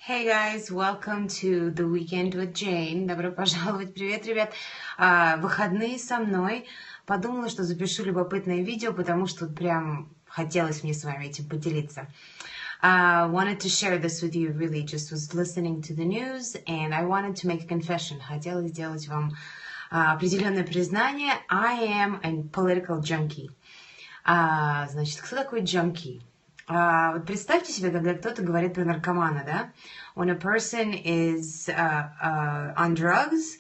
Hey guys, welcome to the weekend with Jane. Добро пожаловать. Привет, ребят. Выходные со мной. Подумала, что запишу любопытное видео, потому что прям хотелось мне с вами этим поделиться. Wanted to share this with you, really. Just was listening to the news and I wanted to make a confession. Хотела сделать вам определенное признание. I am a political junkie. Значит, кто такой junkie? Вот представьте себе, когда кто-то говорит про наркомана, да? When a person is on drugs,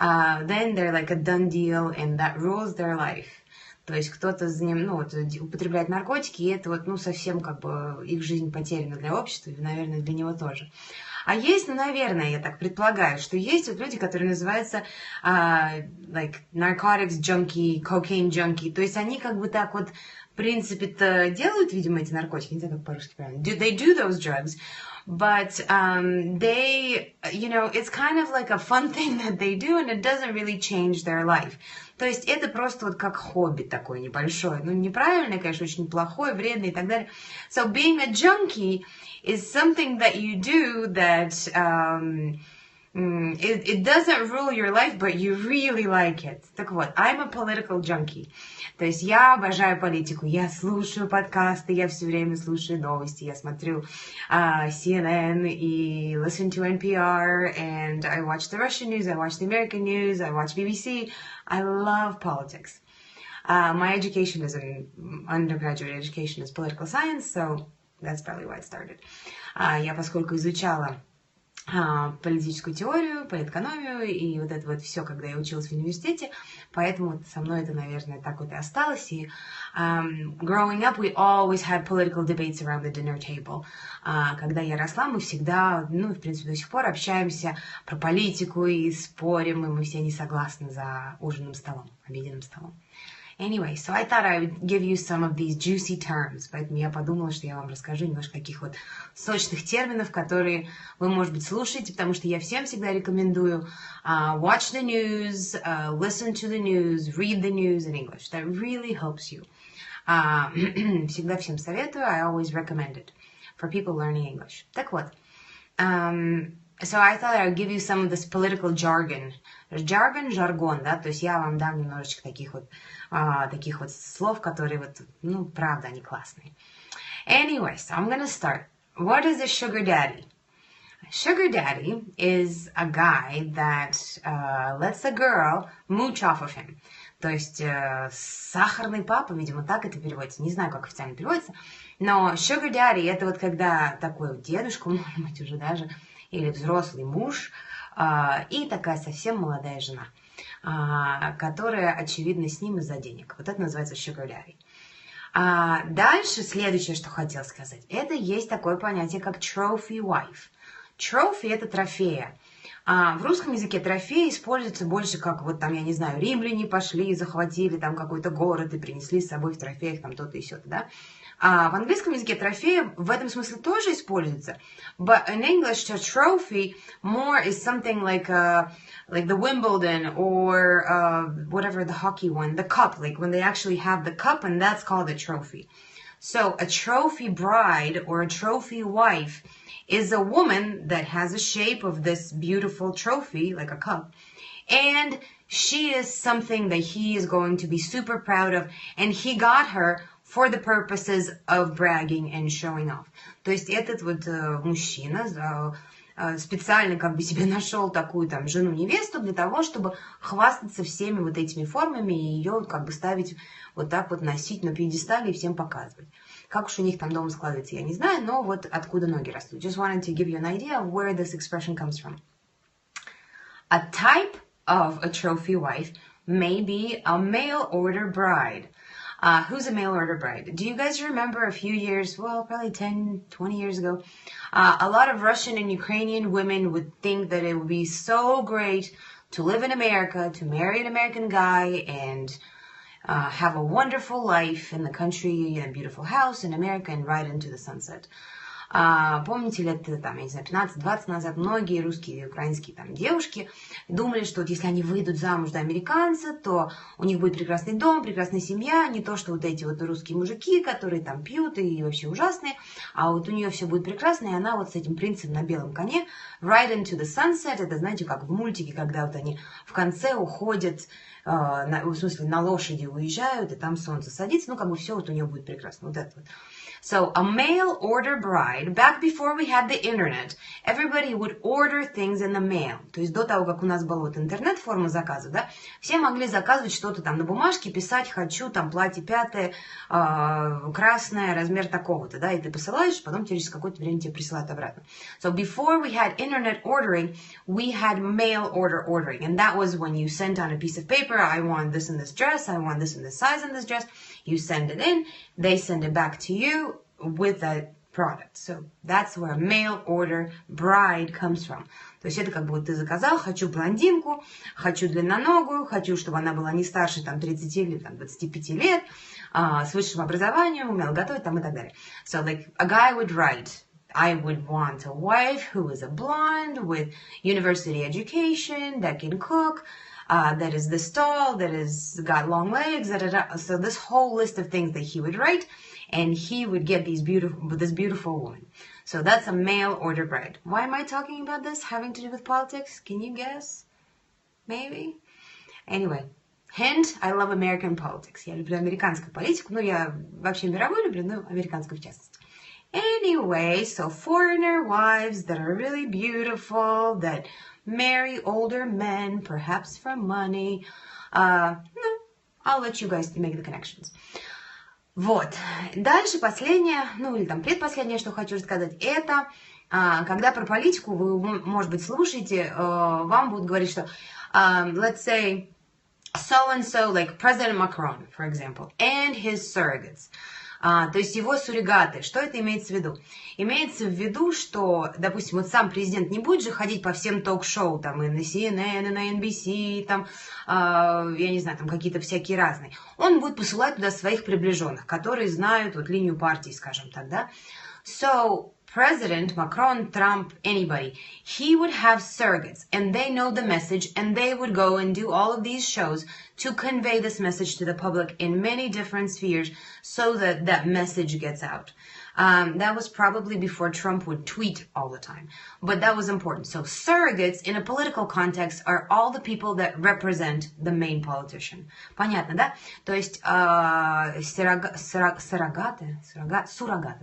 then they're like a done deal, and that rules their life. То есть кто-то употребляет наркотики, и это совсем как бы их жизнь потеряна для общества, и, наверное, для него тоже. А есть, наверное, я так предполагаю, что есть люди, которые называются like narcotics junkie, cocaine junkie. То есть они как бы так вот, в принципе-то, делают, видимо, эти наркотики. Не знаю, как по-русски правильно. They do those drugs, but they, it's kind of like a fun thing that they do, and it doesn't really change their life. То есть это просто вот как хобби такое небольшое. Неправильное, конечно, очень плохое, вредное и так далее. So being a junkie is something that you do that it doesn't rule your life, but you really like it. Так вот, I'm a political junkie. То есть я обожаю политику, я слушаю подкасты, я все время слушаю новости, я смотрю CNN и listen to NPR, and I watch the Russian news, I watch the American news, I watch BBC. I love politics. My education is undergraduate education is political science, so that's probably why it started. Я поскольку изучала политическую теорию, политэкономию и вот это вот все, когда я училась в университете, поэтому со мной это, наверное, так вот и осталось. И growing up, we always had political debates around the dinner table. Когда я росла, мы всегда, в принципе, до сих пор общаемся про политику и спорим, и мы все не согласны за ужинным столом, обеденным столом. Anyway, so I thought I would give you some of these juicy terms. Поэтому я подумала, что я вам расскажу немножко таких вот сочных терминов, которые вы, может быть, слушаете, потому что я всем всегда рекомендую watch the news, listen to the news, read the news in English. That really helps you. Всегда всем советую. I always recommend it for people learning English. Так вот. So I thought I would give you some of this political jargon. Жаргон, да, то есть я вам дам немножечко таких вот слов, которые вот, правда, они классные. Anyway, so I'm gonna start. What is a sugar daddy? A sugar daddy is a guy that lets a girl mooch off of him. То есть сахарный папа, видимо, так это переводится. Не знаю, как официально переводится. Но sugar daddy это вот когда такой вот дедушка, может быть, уже даже, или взрослый муж, и такая совсем молодая жена, которая, очевидно, с ним из-за денег. Вот это называется sugar daddy. Дальше, следующее, что хотела сказать, это есть такое понятие, как trophy wife. Trophy – это трофея. В русском языке трофей используется больше как, вот там, я не знаю, римляне пошли, захватили там какой-то город и принесли с собой в трофеях там то-то и сё-то, да? В английском языке трофеи в этом смысле тоже используется. But in English, a trophy more is something like the Wimbledon or whatever the hockey one, the cup, like when they actually have the cup, and that's called a trophy. So a trophy bride or a trophy wife is a woman that has a shape of this beautiful trophy, like a cup, and she is something that he is going to be super proud of, and he got her for the purposes of bragging and showing off. То есть этот вот мужчина специально как бы себе нашел такую там жену-невесту для того, чтобы хвастаться всеми вот этими формами и ее как бы ставить вот так вот, носить на пьедестале и всем показывать. Как уж у них там дома складывается, я не знаю, но вот откуда ноги растут. Just wanted to give you an idea of where this expression comes from. A type of a trophy wife may be a mail order bride. Who's a mail order bride? Do you guys remember a few years, well, probably 10, 20 years ago, a lot of Russian and Ukrainian women would think that it would be so great to live in America, to marry an American guy, and have a wonderful life in the country, in a beautiful house in America, and ride into the sunset. Помните, лет, там, я не знаю, 15-20 назад многие русские и украинские там девушки думали, что вот если они выйдут замуж за американца, то у них будет прекрасный дом, прекрасная семья, не то, что вот эти вот русские мужики, которые там пьют и вообще ужасные, а вот у нее все будет прекрасно, и она вот с этим принцем на белом коне, ride into the sunset, это, знаете, как в мультике, когда вот они в конце уходят, в смысле, на лошади уезжают, и там солнце садится, ну, как бы все вот у нее будет прекрасно, вот это вот. So, a mail order bride, back before we had the internet, everybody would order things in the mail. То есть до того, как у нас был вот интернет, форма заказа, да, все могли заказывать что-то там на бумажке, писать «хочу», там, платье 5, красное, размер такого-то, да, и ты посылаешь, потом через какое-то время тебе присылают обратно. So, before we had internet ordering, we had mail order ordering, and that was when you sent on a piece of paper, I want this in this dress, I want this in this size in this dress, you send it in, they send it back to you with that product. So that's where mail order bride comes from. То есть это как бы вот ты заказал, хочу блондинку, хочу длинноногую, хочу, чтобы она была не старше там 30 или там, 25 лет, с высшим образованием, умела готовить там и так далее. So like a guy would write, I would want a wife who is a blonde with university education, that can cook, that is this tall, that is got long legs, so this whole list of things that he would write, and he would get this beautiful woman. So that's a mail order bride. Why am I talking about this? Having to do with politics? Can you guess? Maybe? Anyway, hint, I love American politics. Я люблю американскую политику, ну я вообще мировую люблю, но американскую в частности. Anyway, so foreigner wives that are really beautiful, that marry older men, perhaps for money. No, I'll let you guys make the connections. Вот. Дальше последнее, ну или там предпоследнее, что хочу рассказать, это когда про политику вы, может быть, слушаете, вам будут говорить, что let's say so-and-so, like President Macron, for example, and his surrogates. То есть его суррогаты. Что это имеется в виду? Имеется в виду, что, допустим, вот сам президент не будет же ходить по всем ток-шоу, там, и на CNN, и на NBC, там, я не знаю, там, какие-то всякие разные. Он будет посылать туда своих приближенных, которые знают вот линию партии, скажем так, да? So, President, Macron, Trump, anybody, he would have surrogates, and they know the message, and they would go and do all of these shows to convey this message to the public in many different spheres so that that message gets out. That was probably before Trump would tweet all the time, but that was important. So surrogates in a political context are all the people that represent the main politician. Понятно, да? То есть суррогаты,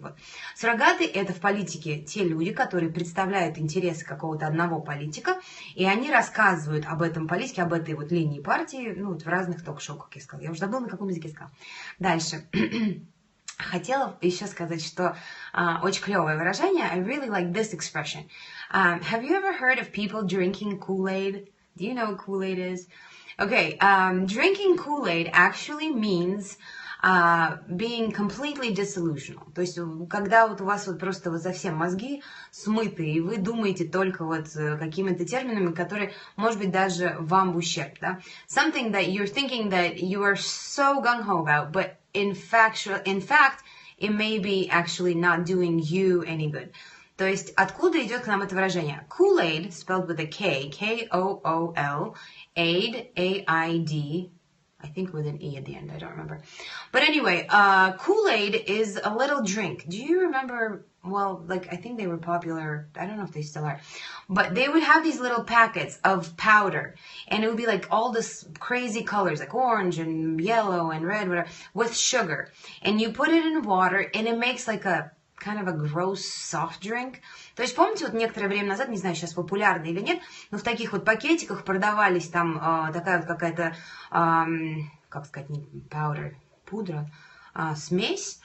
вот. Суррогаты — это в политике те люди, которые представляют интересы какого-то одного политика, и они рассказывают об этом политике, об этой вот линии партии, ну, вот в разных ток-шоу, как я сказала. Я уже забыла, на каком языке сказала. Дальше. Хотела еще сказать, что очень клевое выражение. I really like this expression. Have you ever heard of people drinking KoolAid? Do you know what KoolAid is? Okay, drinking KoolAid actually means being completely disillusional. То есть, когда вот у вас вот просто вот совсем мозги смыты, и вы думаете только вот какими-то терминами, которые, может быть, даже вам в ущерб, да? Something that you're thinking that you are so gung-ho about, but in fact, it may be actually not doing you any good. То есть, откуда идет к нам это выражение? KoolAid, spelled with a K, K-O-O-L, aid, A-I-D, I think with an E at the end, I don't remember. But anyway, KoolAid is a little drink. Do you remember, well, like, I think they were popular, I don't know if they still are, but they would have these little packets of powder, and it would be like all this crazy colors, like orange and yellow and red, whatever, with sugar. And you put it in water, and it makes like a kind of a gross soft drink. То есть, помните, вот некоторое время назад, не знаю, сейчас популярно или нет, но в таких вот пакетиках продавались там такая вот какая-то, как сказать, не powder, пудра, смесь,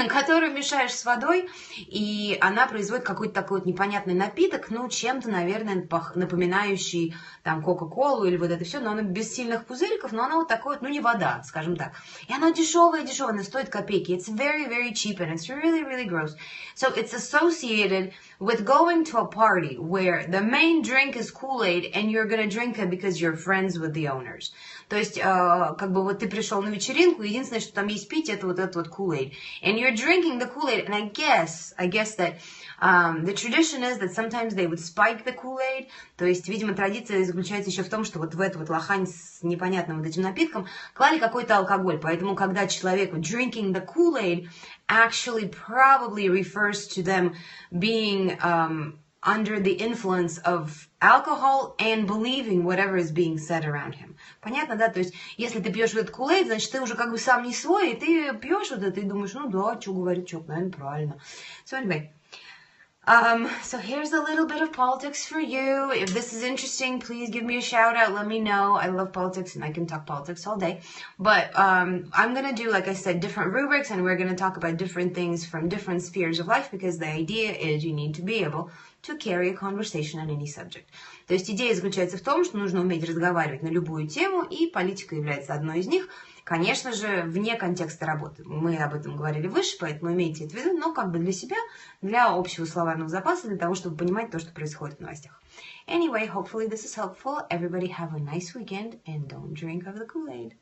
которую мешаешь с водой, и она производит какой-то такой вот непонятный напиток, ну, чем-то, наверное, напоминающий там Кока-Колу или вот это все, но оно без сильных пузыриков, но оно вот такое вот, ну, не вода, скажем так. И оно дешевое, оно стоит копейки. It's very, very cheap and it's really, really gross. So it's associated with going to a party where the main drink is Kool-Aid and you're gonna drink it because you're friends with the owners. То есть, как бы вот ты пришел на вечеринку, единственное, что там есть пить, это вот этот вот Kool-Aid. And you're drinking the Kool-Aid, and I guess that the tradition is that sometimes they would spike the Kool-Aid. То есть, видимо, традиция заключается еще в том, что вот в эту вот лохань с непонятным вот этим напитком клали какой-то алкоголь. Поэтому, когда человек drinking the Kool-Aid actually probably refers to them being under the influence of alcohol and believing whatever is being said around him. Понятно, да? То есть, если ты пьешь этот Kool-Aid, значит, ты уже как бы сам не свой, и ты пьешь вот это, и думаешь, ну да, что говорит человек, наверное, правильно. So anyway, so here's a little bit of politics for you. If this is interesting, please give me a shout out. Let me know. I love politics and I can talk politics all day. But I'm going to do, like I said, different rubrics, and we're going to talk about different things from different spheres of life, because the idea is you need to be able to carry a conversation on any subject. То есть идея заключается в том, что нужно уметь разговаривать на любую тему, и политика является одной из них. Конечно же, вне контекста работы. Мы об этом говорили выше, поэтому имейте это в виду, но как бы для себя, для общего словарного запаса, для того, чтобы понимать то, что происходит в новостях. Anyway, hopefully this is helpful. Everybody have a nice weekend and don't drink of the Kool-Aid.